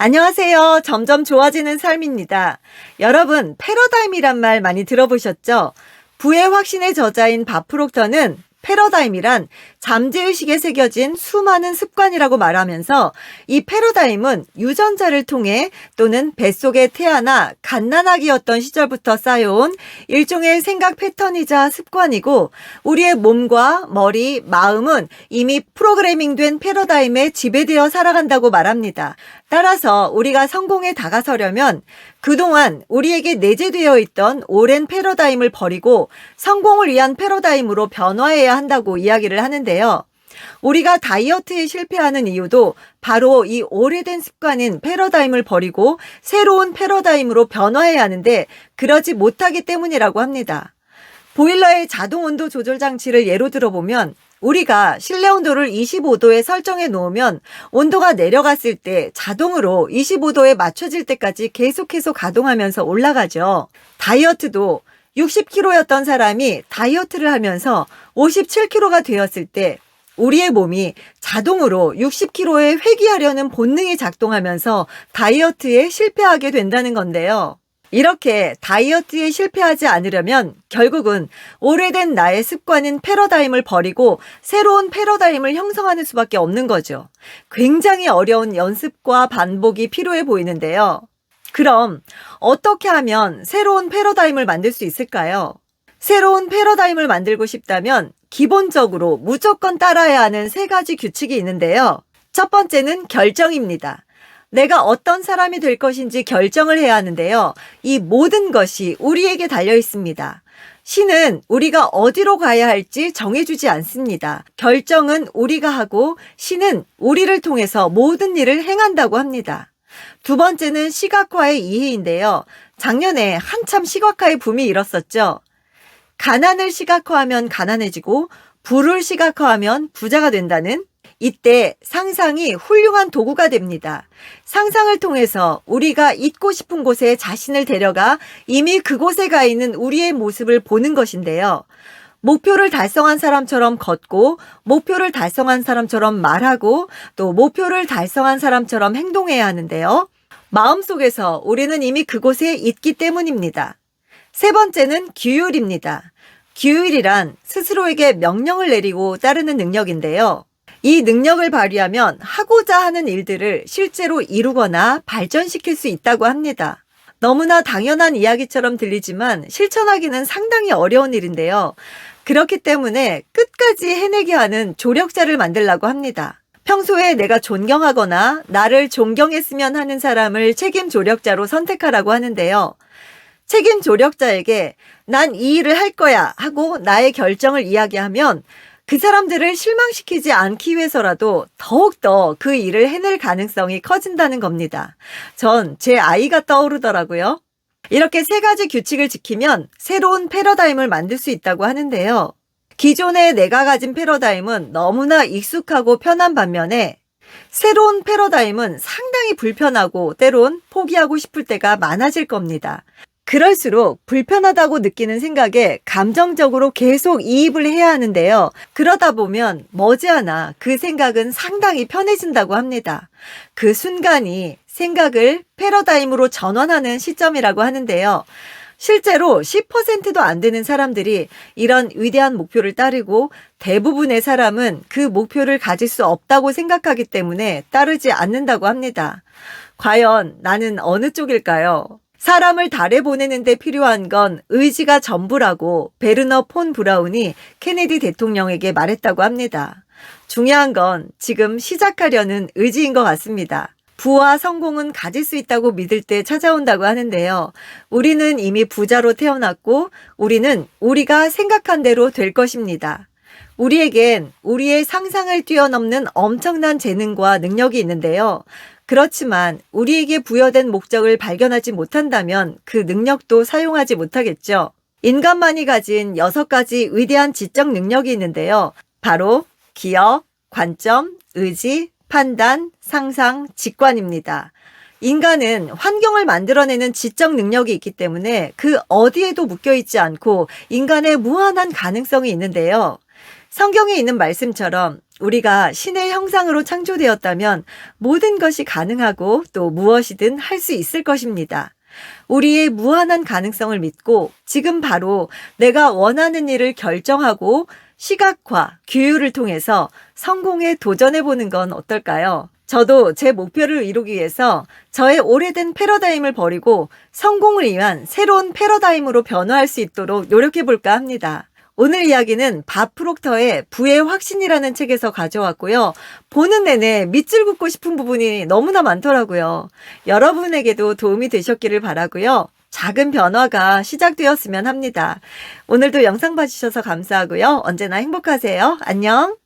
안녕하세요. 점점 좋아지는 삶입니다. 여러분, 패러다임이란 말 많이 들어보셨죠? 부의 확신의 저자인 밥 프록터는 패러다임이란 잠재의식에 새겨진 수많은 습관이라고 말하면서 이 패러다임은 유전자를 통해 또는 뱃속에 태어나 갓난아기였던 시절부터 쌓여온 일종의 생각 패턴이자 습관이고 우리의 몸과 머리, 마음은 이미 프로그래밍된 패러다임에 지배되어 살아간다고 말합니다. 따라서 우리가 성공에 다가서려면 그동안 우리에게 내재되어 있던 오랜 패러다임을 버리고 성공을 위한 패러다임으로 변화해야 한다고 이야기를 하는데요. 우리가 다이어트에 실패하는 이유도 바로 이 오래된 습관인 패러다임을 버리고 새로운 패러다임으로 변화해야 하는데 그러지 못하기 때문이라고 합니다. 보일러의 자동 온도 조절 장치를 예로 들어보면 우리가 실내 온도를 25도에 설정해 놓으면 온도가 내려갔을 때 자동으로 25도에 맞춰질 때까지 계속해서 가동하면서 올라가죠. 다이어트도 60kg였던 사람이 다이어트를 하면서 57kg가 되었을 때 우리의 몸이 자동으로 60kg에 회귀하려는 본능이 작동하면서 다이어트에 실패하게 된다는 건데요. 이렇게 다이어트에 실패하지 않으려면 결국은 오래된 나의 습관인 패러다임을 버리고 새로운 패러다임을 형성하는 수밖에 없는 거죠. 굉장히 어려운 연습과 반복이 필요해 보이는데요. 그럼 어떻게 하면 새로운 패러다임을 만들 수 있을까요? 새로운 패러다임을 만들고 싶다면 기본적으로 무조건 따라야 하는 3가지 규칙이 있는데요. 첫 번째는 결정입니다. 내가 어떤 사람이 될 것인지 결정을 해야 하는데요. 이 모든 것이 우리에게 달려 있습니다. 신은 우리가 어디로 가야 할지 정해주지 않습니다. 결정은 우리가 하고 신은 우리를 통해서 모든 일을 행한다고 합니다. 두 번째는 시각화의 이해인데요. 작년에 한참 시각화의 붐이 일었었죠. 가난을 시각화하면 가난해지고 부를 시각화하면 부자가 된다는 이때 상상이 훌륭한 도구가 됩니다. 상상을 통해서 우리가 있고 싶은 곳에 자신을 데려가 이미 그곳에 가 있는 우리의 모습을 보는 것인데요. 목표를 달성한 사람처럼 걷고 목표를 달성한 사람처럼 말하고 또 목표를 달성한 사람처럼 행동해야 하는데요. 마음속에서 우리는 이미 그곳에 있기 때문입니다. 세 번째는 규율입니다. 규율이란 스스로에게 명령을 내리고 따르는 능력인데요. 이 능력을 발휘하면 하고자 하는 일들을 실제로 이루거나 발전시킬 수 있다고 합니다. 너무나 당연한 이야기처럼 들리지만 실천하기는 상당히 어려운 일인데요. 그렇기 때문에 끝까지 해내게 하는 조력자를 만들라고 합니다. 평소에 내가 존경하거나 나를 존경했으면 하는 사람을 책임 조력자로 선택하라고 하는데요. 책임 조력자에게 난 이 일을 할 거야 하고 나의 결정을 이야기하면 그 사람들을 실망시키지 않기 위해서라도 더욱더 그 일을 해낼 가능성이 커진다는 겁니다. 전 제 아이가 떠오르더라고요. 이렇게 3가지 규칙을 지키면 새로운 패러다임을 만들 수 있다고 하는데요. 기존에 내가 가진 패러다임은 너무나 익숙하고 편한 반면에 새로운 패러다임은 상당히 불편하고 때론 포기하고 싶을 때가 많아질 겁니다. 그럴수록 불편하다고 느끼는 생각에 감정적으로 계속 이입을 해야 하는데요. 그러다 보면 머지않아 그 생각은 상당히 편해진다고 합니다. 그 순간이 생각을 패러다임으로 전환하는 시점이라고 하는데요. 실제로 10%도 안 되는 사람들이 이런 위대한 목표를 따르고 대부분의 사람은 그 목표를 가질 수 없다고 생각하기 때문에 따르지 않는다고 합니다. 과연 나는 어느 쪽일까요? 사람을 달에 보내는 데 필요한 건 의지가 전부라고 베르너 폰 브라운이 케네디 대통령에게 말했다고 합니다. 중요한 건 지금 시작하려는 의지인 것 같습니다. 부와 성공은 가질 수 있다고 믿을 때 찾아온다고 하는데요. 우리는 이미 부자로 태어났고 우리는 우리가 생각한 대로 될 것입니다. 우리에겐 우리의 상상을 뛰어넘는 엄청난 재능과 능력이 있는데요. 그렇지만 우리에게 부여된 목적을 발견하지 못한다면 그 능력도 사용하지 못하겠죠. 인간만이 가진 6가지 위대한 지적 능력이 있는데요. 바로 기억, 관점, 의지, 판단, 상상, 직관입니다. 인간은 환경을 만들어내는 지적 능력이 있기 때문에 그 어디에도 묶여있지 않고 인간의 무한한 가능성이 있는데요. 성경에 있는 말씀처럼 우리가 신의 형상으로 창조되었다면 모든 것이 가능하고 또 무엇이든 할 수 있을 것입니다. 우리의 무한한 가능성을 믿고 지금 바로 내가 원하는 일을 결정하고 시각화, 규율을 통해서 성공에 도전해보는 건 어떨까요? 저도 제 목표를 이루기 위해서 저의 오래된 패러다임을 버리고 성공을 위한 새로운 패러다임으로 변화할 수 있도록 노력해볼까 합니다. 오늘 이야기는 밥 프록터의 부의 확신이라는 책에서 가져왔고요. 보는 내내 밑줄 긋고 싶은 부분이 너무나 많더라고요. 여러분에게도 도움이 되셨기를 바라고요. 작은 변화가 시작되었으면 합니다. 오늘도 영상 봐주셔서 감사하고요. 언제나 행복하세요. 안녕.